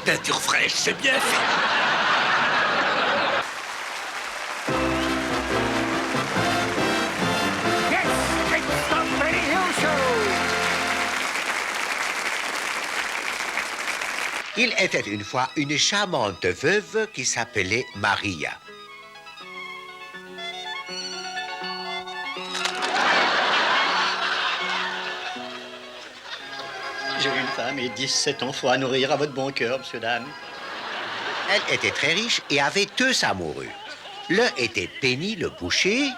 Peinture fraîche, c'est bien fait. Il était une fois une charmante veuve qui s'appelait Maria. J'ai une femme et 17 enfants à nourrir à votre bon cœur, monsieur, dame. Elle était très riche et avait 2 amoureux. L'un était Penny le boucher.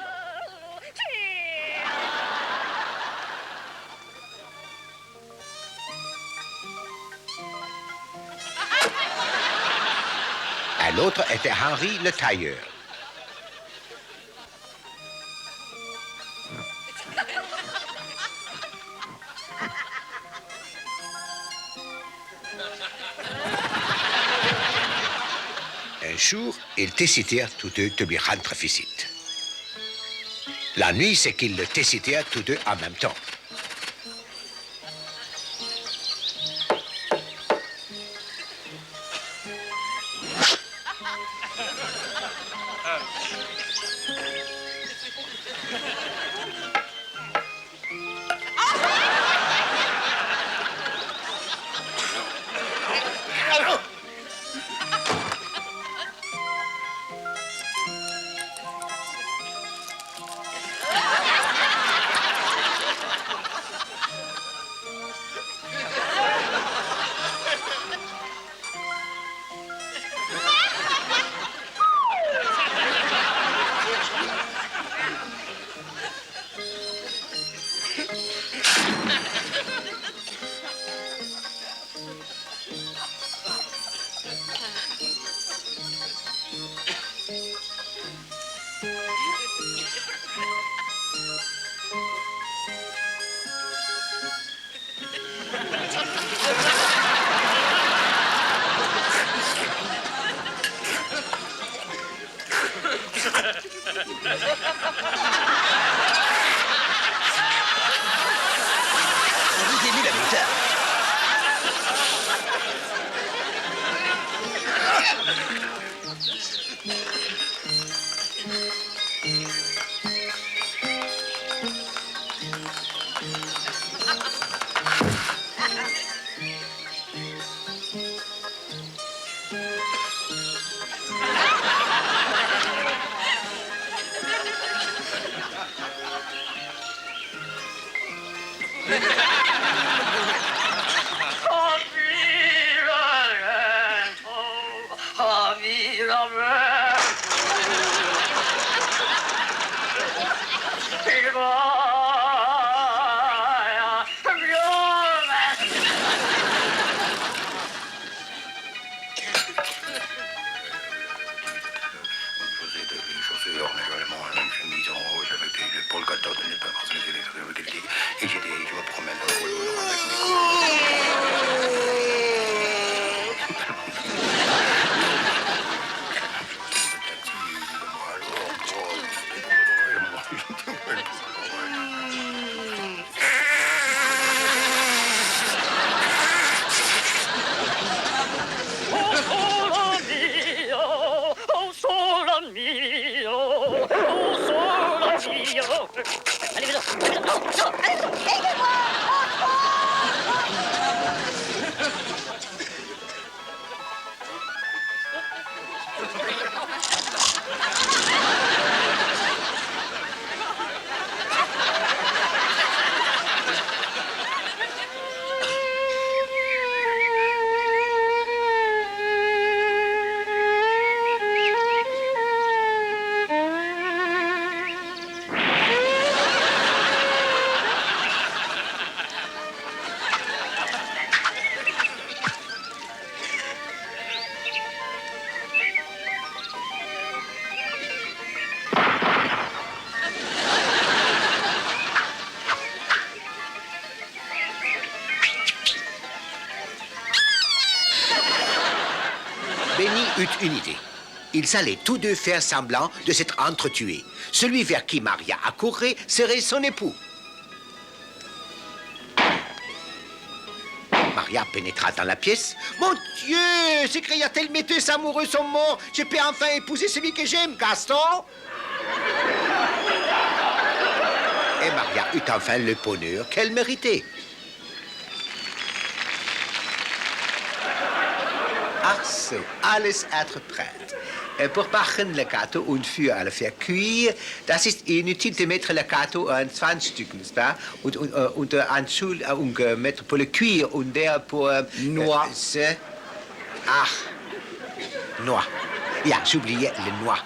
L'autre était Henry le tailleur. Un jour, ils décidèrent tous deux de lui rendre visite. La nuit, c'est qu'ils le décidèrent tous deux en même temps. Vous aimez la moutarde? eut une idée. Ils allaient tous deux faire semblant de s'être entretués. Celui vers qui Maria accourait serait son époux. Maria pénétra dans la pièce. « Mon Dieu !» s'écria-t-elle, « mes deux amoureux sont morts. Je peux enfin épouser celui que j'aime, Gaston !» Et Maria eut enfin le bonheur qu'elle méritait. Ach so, alles être prêt. Pour backen le gâteau und für le faire cuire, das ist inutile de mettre le gâteau en 20 Stück, n'est-ce pas? Und en dessous, mettre pour le cuire und der pour... Noix. Ach, noix. Ja, j'oubliais le noix.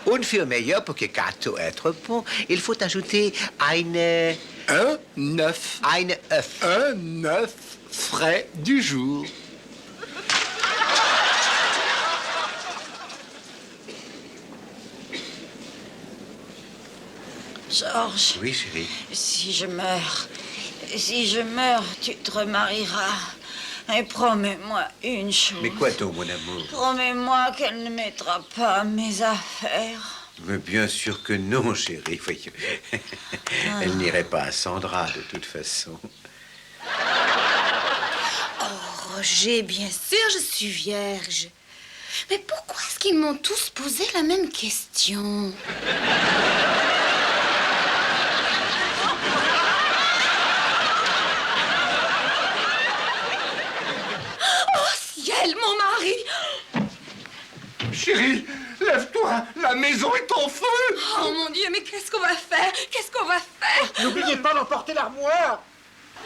Und für meilleur, pour que le gâteau être bon, il faut ajouter Un œuf. un œuf. Un œuf frais du jour. Georges, Oui, chérie. si je meurs, tu te remarieras. Et promets-moi une chose. Mais quoi donc, mon amour? Promets-moi qu'elle ne mettra pas mes affaires. Mais bien sûr que non, chérie. Voyons. Elle n'irait pas à Sandra, de toute façon. Oh, Roger, bien sûr, je suis vierge. Mais pourquoi est-ce qu'ils m'ont tous posé la même question? Oh, ciel, mon mari! Chérie, lève-toi, la maison est en feu. Oh, mon Dieu, mais qu'est-ce qu'on va faire? Qu'est-ce qu'on va faire? N'oubliez pas d'emporter l'armoire.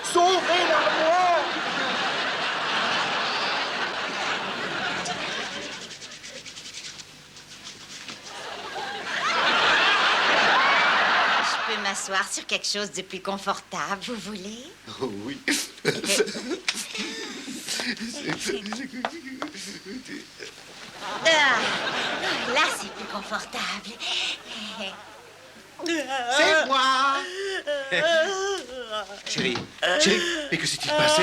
Sauvez l'armoire. Je peux m'asseoir sur quelque chose de plus confortable, vous voulez? Oh oui. Ah, là, c'est plus confortable. C'est moi. Chérie, mais que s'est-il passé?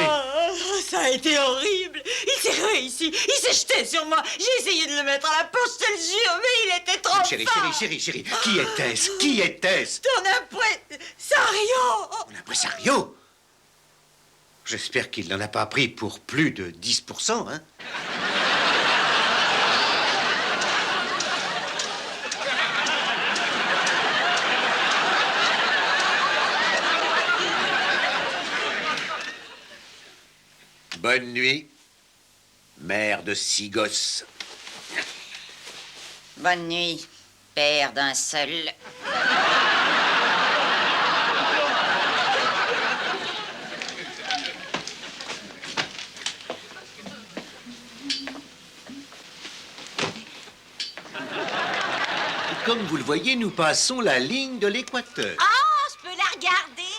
Ça a été horrible. Il s'est réussi. Il s'est jeté sur moi. J'ai essayé de le mettre à la poche, je te le jure, mais il était trop Chérie, fort. chérie, qui était-ce? Qui était-ce? Ton impresario. Un impresario? J'espère qu'il n'en a pas pris pour plus de 10%, hein? Bonne nuit, mère de 6 gosses. Bonne nuit, père d'un seul. Comme vous le voyez, nous passons la ligne de l'équateur. Oh, je peux la regarder?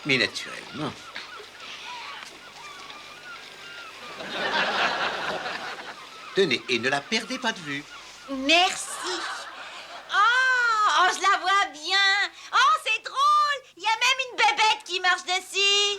Mais naturellement. Tenez, et ne la perdez pas de vue. Merci. Oh, je la vois bien. Oh, c'est drôle. Il y a même une bébête qui marche dessus.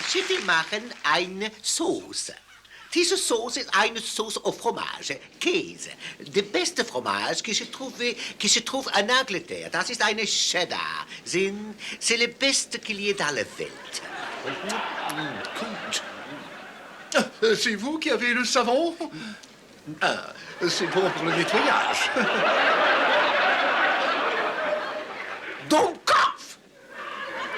Sie machen eine Sauce. Diese Sauce ist eine Sauce au fromage, Käse. Der beste Fromage que je trouve en Angleterre, das ist eine Cheddar. C'est le beste qu'il y ait dans la Welt. C'est vous qui avez le savon? Ah, c'est bon pour le nettoyage. Donc,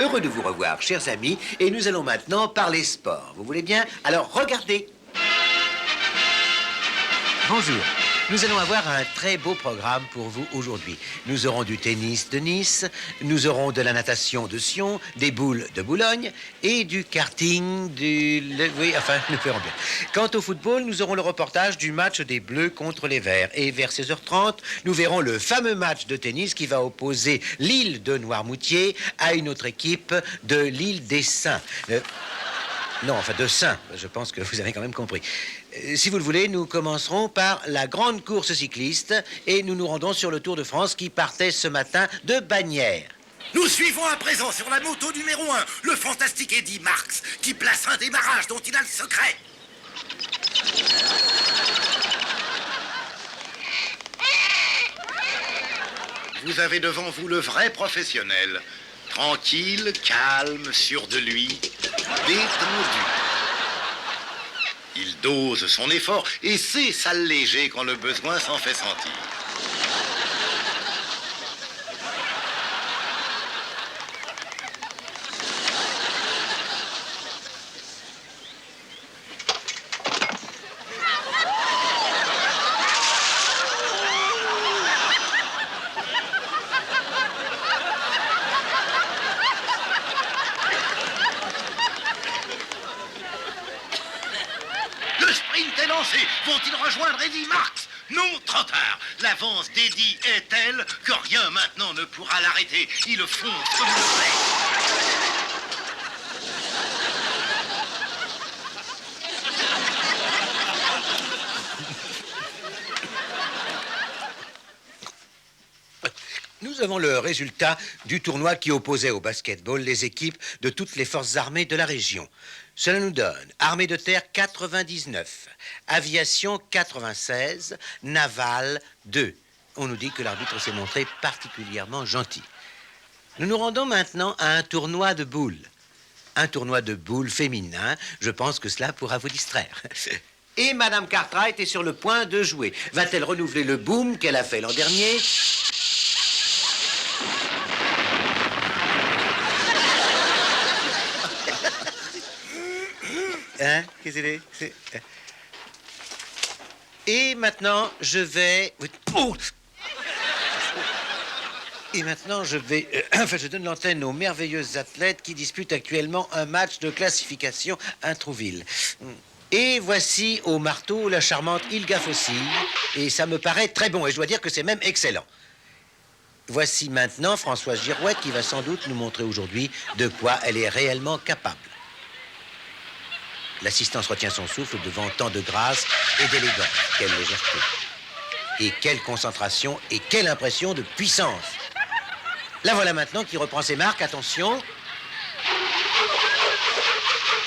heureux de vous revoir, chers amis, et nous allons maintenant parler sport. Vous voulez bien? Alors, regardez. Bonjour. Nous allons avoir un très beau programme pour vous aujourd'hui. Nous aurons du tennis de Nice, nous aurons de la natation de Sion, des boules de Boulogne et du karting Oui, enfin, nous verrons bien. Quant au football, nous aurons le reportage du match des Bleus contre les Verts. Et vers 16h30, nous verrons le fameux match de tennis qui va opposer l'île de Noirmoutier à une autre équipe de l'île des Saints. Non, enfin de Saint, je pense que vous avez quand même compris. Si vous le voulez, nous commencerons par la grande course cycliste et nous nous rendons sur le Tour de France qui partait ce matin de Bagnères. Nous suivons à présent sur la moto numéro 1, le fantastique Eddy Marx, qui place un démarrage dont il a le secret. Vous avez devant vous le vrai professionnel. Tranquille, calme, sûr de lui, détendu. Il dose son effort et sait s'alléger quand le besoin s'en fait sentir. Le sprint est lancé. Vont-ils rejoindre Eddy Marx? Non, trop tard. L'avance d'Eddy est telle que rien maintenant ne pourra l'arrêter. Il fonce comme le vent. Nous avons le résultat du tournoi qui opposait au basketball les équipes de toutes les forces armées de la région. Cela nous donne armée de terre 99, aviation 96, navale 2. On nous dit que l'arbitre s'est montré particulièrement gentil. Nous nous rendons maintenant à un tournoi de boules. Un tournoi de boules féminin. Je pense que cela pourra vous distraire. Et Madame Cartwright est sur le point de jouer. Va-t-elle renouveler le boom qu'elle a fait l'an dernier? Hein? Qu'est-ce que c'est? Et maintenant, je vais... Oh! Et maintenant, je vais... je donne l'antenne aux merveilleuses athlètes qui disputent actuellement un match de classification à Trouville. Et voici au marteau la charmante Ilga Fossile. Et ça me paraît très bon. Et je dois dire que c'est même excellent. Voici maintenant Françoise Girouette qui va sans doute nous montrer aujourd'hui de quoi elle est réellement capable. L'assistance retient son souffle devant tant de grâce et d'élégance. Quelle légèreté. Et quelle concentration et quelle impression de puissance. La voilà maintenant qui reprend ses marques. Attention.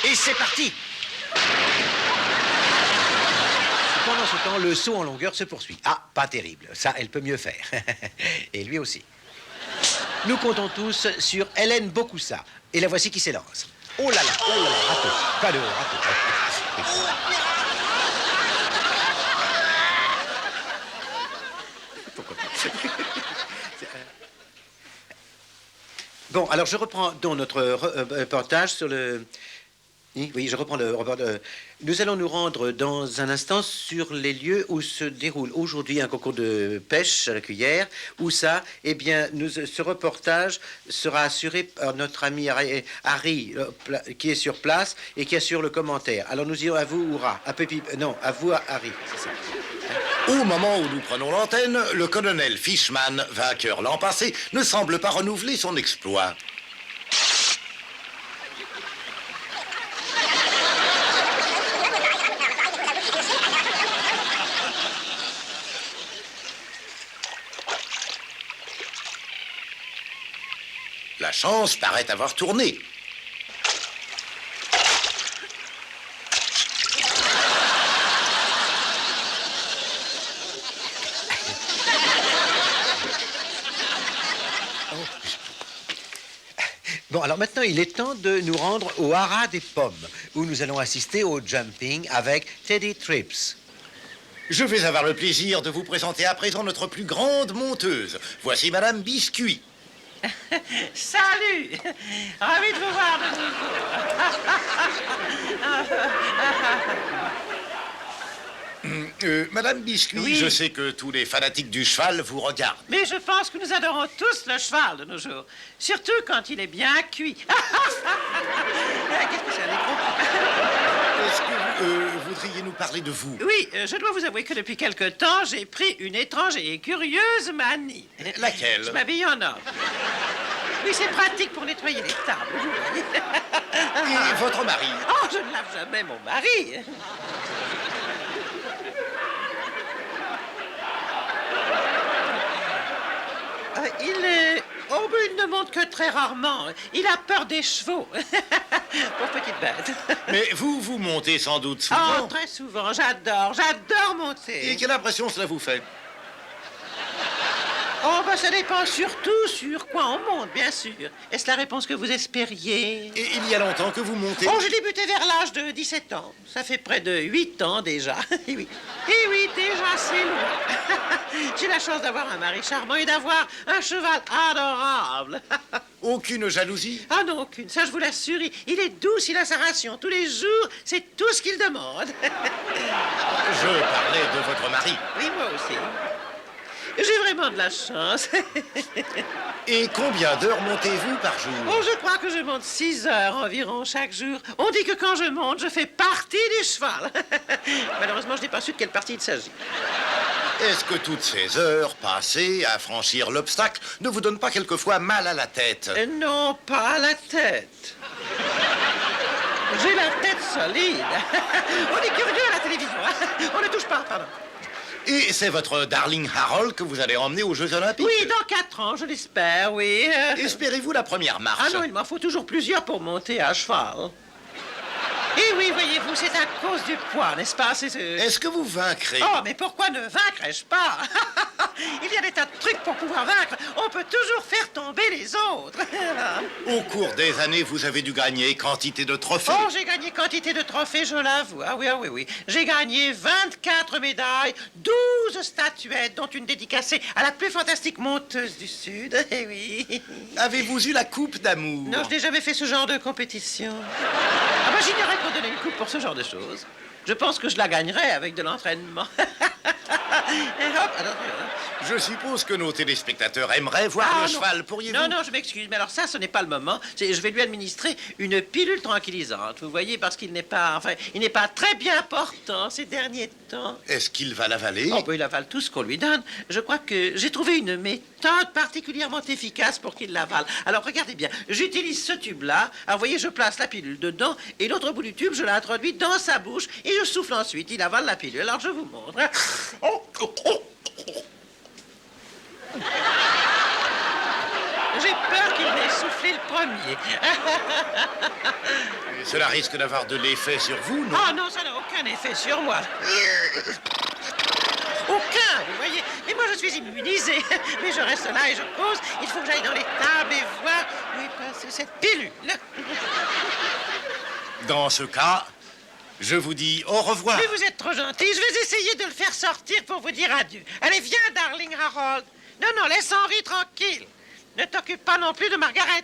Et c'est parti. Pendant ce temps, le saut en longueur se poursuit. Ah, pas terrible. Ça, elle peut mieux faire. Et lui aussi. Nous comptons tous sur Hélène Bocoussa. Et la voici qui s'élance. Oh là là, rateau. Pas de rateau. Pourquoi pas? Bon, alors je reprends donc notre reportage sur le... Oui, je reprends le reportage. Nous allons nous rendre dans un instant sur les lieux où se déroule aujourd'hui un concours de pêche à la cuillère. Où ça? Eh bien, ce reportage sera assuré par notre ami Harry, qui est sur place et qui assure le commentaire. Alors nous irons à vous, Oura. À Pépi... Non, à vous, Harry. C'est ça. Au moment où nous prenons l'antenne, le colonel Fishman, vainqueur l'an passé, ne semble pas renouveler son exploit. La chance paraît avoir tourné. Bon, alors maintenant, il est temps de nous rendre au haras des pommes, où nous allons assister au jumping avec Teddy Trips. Je vais avoir le plaisir de vous présenter à présent notre plus grande monteuse. Voici Madame Biscuit. Salut! Ravi de vous voir de nouveau. Madame Biscuit, Oui. je sais que tous les fanatiques du cheval vous regardent. Mais je pense que nous adorons tous le cheval de nos jours. Surtout quand il est bien cuit. Qu'est-ce que c'est un écran? Est-ce que vous voudriez nous parler de vous? Oui, je dois vous avouer que depuis quelque temps, j'ai pris une étrange et curieuse manie. Laquelle? Je m'habille en homme. Oui, c'est pratique pour nettoyer les tables, vous voyez. Et votre mari? Oh, je ne lave jamais mon mari. Oh, mais il ne monte que très rarement. Il a peur des chevaux. Pauvre petite bête. Mais vous montez sans doute souvent. Oh, très souvent. J'adore monter. Et quelle impression cela vous fait? Oh, ben, ça dépend surtout sur quoi on monte, bien sûr. Est-ce la réponse que vous espériez? Et il y a longtemps que vous montez? Oh, j'ai débuté vers l'âge de 17 ans. Ça fait près de 8 ans déjà. Et oui, déjà, c'est loin. J'ai la chance d'avoir un mari charmant et d'avoir un cheval adorable. Aucune jalousie? Ah non, aucune. Ça, je vous l'assure. Il est doux, il a sa ration. Tous les jours, c'est tout ce qu'il demande. Je parlais de votre mari. Oui, moi aussi. J'ai vraiment de la chance. Et combien d'heures montez-vous par jour? Oh, je crois que je monte 6 heures environ chaque jour. On dit que quand je monte, je fais partie du cheval. Malheureusement, je n'ai pas su de quelle partie il s'agit. Est-ce que toutes ces heures passées à franchir l'obstacle ne vous donnent pas quelquefois mal à la tête? Non, pas à la tête. J'ai la tête solide. On est curieux à la télévision. Hein? On ne touche pas, pardon. Et c'est votre Darling Harold que vous allez emmener aux Jeux Olympiques? Oui, dans 4 ans, je l'espère, oui. Espérez-vous la première marche? Ah non, il m'en faut toujours plusieurs pour monter à cheval. Et oui, voyez-vous, c'est à cause du poids, n'est-ce pas? Est-ce que vous vaincrez? Oh, mais pourquoi ne vaincrais-je pas? Il y a des tas de trucs pour pouvoir vaincre. On peut toujours faire tomber les autres. Au cours des années, vous avez dû gagner quantité de trophées. Oh, j'ai gagné quantité de trophées, je l'avoue. Ah oui. J'ai gagné 24 médailles, 12 statuettes, dont une dédicacée à la plus fantastique monteuse du Sud. Eh oui. Avez-vous eu la coupe d'amour? Non, je n'ai jamais fait ce genre de compétition. Ah ben, j'ignorais qu'on donnait une coupe pour ce genre de choses. Je pense que je la gagnerais avec de l'entraînement. Et hop, alors, Je suppose que nos téléspectateurs aimeraient voir le non. cheval. Pourriez-vous? Non, je m'excuse, mais alors ça, ce n'est pas le moment. Je vais lui administrer une pilule tranquillisante, vous voyez, parce qu'il n'est pas, il n'est pas très bien portant ces derniers temps. Est-ce qu'il va l'avaler? Oh, ben, il avale tout ce qu'on lui donne. Je crois que j'ai trouvé une méthode particulièrement efficace pour qu'il l'avale. Alors, regardez bien, j'utilise ce tube-là. Alors, vous voyez, je place la pilule dedans, et l'autre bout du tube, je l'introduis dans sa bouche, et je souffle ensuite. Il avale la pilule. Alors, je vous montre. J'ai peur qu'il n'ait soufflé le premier. Cela risque d'avoir de l'effet sur vous, non? Ah non, ça n'a aucun effet sur moi. Aucun, vous voyez. Mais moi, je suis immunisé. Mais je reste là et je cause. Il faut que j'aille dans les tables et voir où est passée cette pilule. Dans ce cas, je vous dis au revoir. Mais vous êtes trop gentil. Je vais essayer de le faire sortir pour vous dire adieu. Allez, viens, Darling Harold. Non, laisse Henry tranquille. Ne t'occupe pas non plus de Margaret,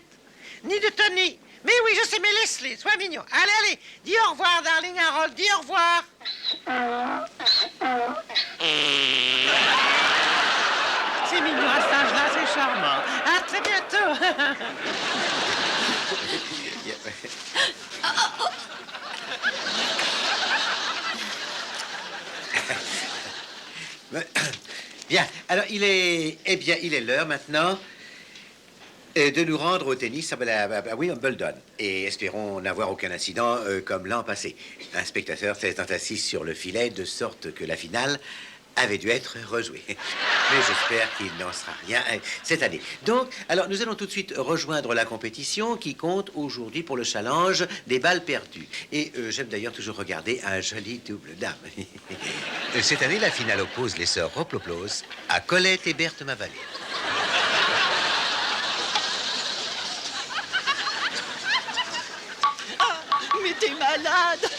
ni de Tony. Mais oui, je sais, mais laisse-les, sois mignon. Allez, dis au revoir, Darling Harold, dis au revoir. C'est mignon à cet âge-là, c'est charmant. À très bientôt. Bien, alors il est l'heure maintenant de nous rendre au tennis à Wimbledon. Et espérons n'avoir aucun incident comme l'an passé. Un spectateur s'étant assis sur le filet de sorte que la finale avait dû être rejouée. Mais j'espère qu'il n'en sera rien cette année. Donc, alors nous allons tout de suite rejoindre la compétition qui compte aujourd'hui pour le challenge des balles perdues. Et j'aime d'ailleurs toujours regarder un joli double dame. Cette année, la finale oppose les sœurs Roploplos à Colette et Berthe Mavalet. été malade.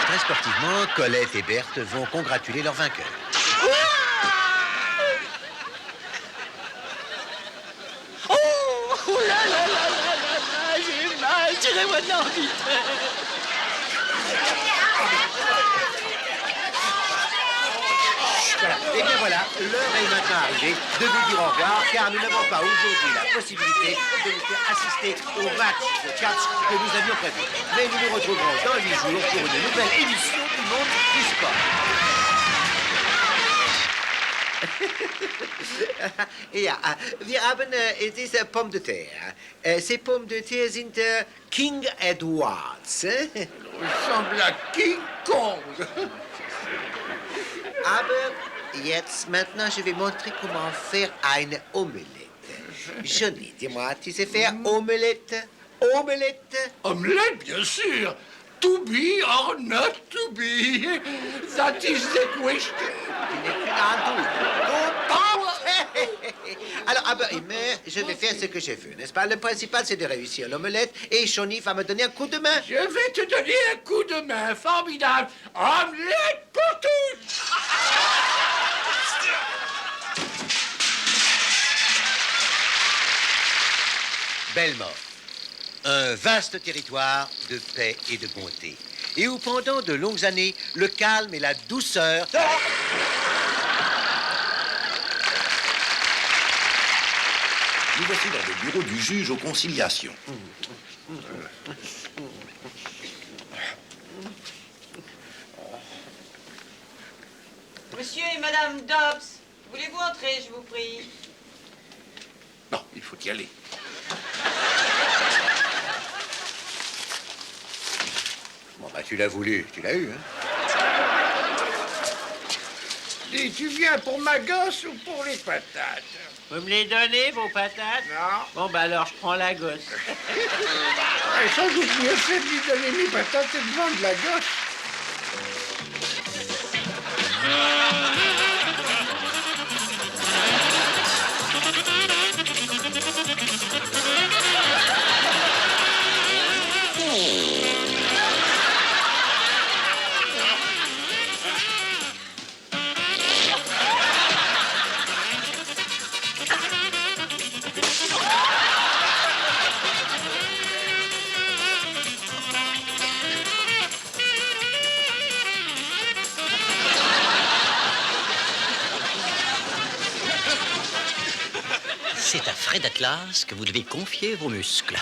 Très sportivement, Colette et Berthe vont congratuler leur vainqueur. Oh là là là là là là, j'ai mal, tirez-moi de là, vite. Voilà. Et bien voilà, l'heure est maintenant arrivée de vous dire au revoir, car nous n'avons pas aujourd'hui la possibilité de vous faire assister au match de catch que nous avions prévu. Mais nous nous retrouverons dans 8 jours pour une nouvelle émission du Monde du Sport. Ja, wir haben diese Pommes de terre. Ces pommes de terre sind King Edwards. Il ressemble à King Kong. Aber jetzt, maintenant, je vais montrer comment faire une omelette. Johnny, dis-moi, tu sais faire omelette? Omelette? Omelette, bien sûr. To be or not to be. That is the question. Tu n'es qu'une andouille. Alors, mais je vais faire ce que je veux, n'est-ce pas? Le principal, c'est de réussir l'omelette et Johnny va me donner un coup de main. Je vais te donner un coup de main formidable. Omelette pour tous. Belmort, un vaste territoire de paix et de bonté, et où pendant de longues années, le calme et la douceur... Nous voici dans le bureau du juge aux conciliations. Monsieur et Madame Dobbs, voulez-vous entrer, je vous prie? Non, il faut y aller. Bon, bah, tu l'as voulu, tu l'as eu, hein? Dis, tu viens pour ma gosse ou pour les patates? Vous me les donnez, vos patates? Non. Bon, bah alors, je prends la gosse. Et sans doute mieux fait de lui donner mes patates et de vendre la gosse. C'est à Fred Atlas que vous devez confier vos muscles.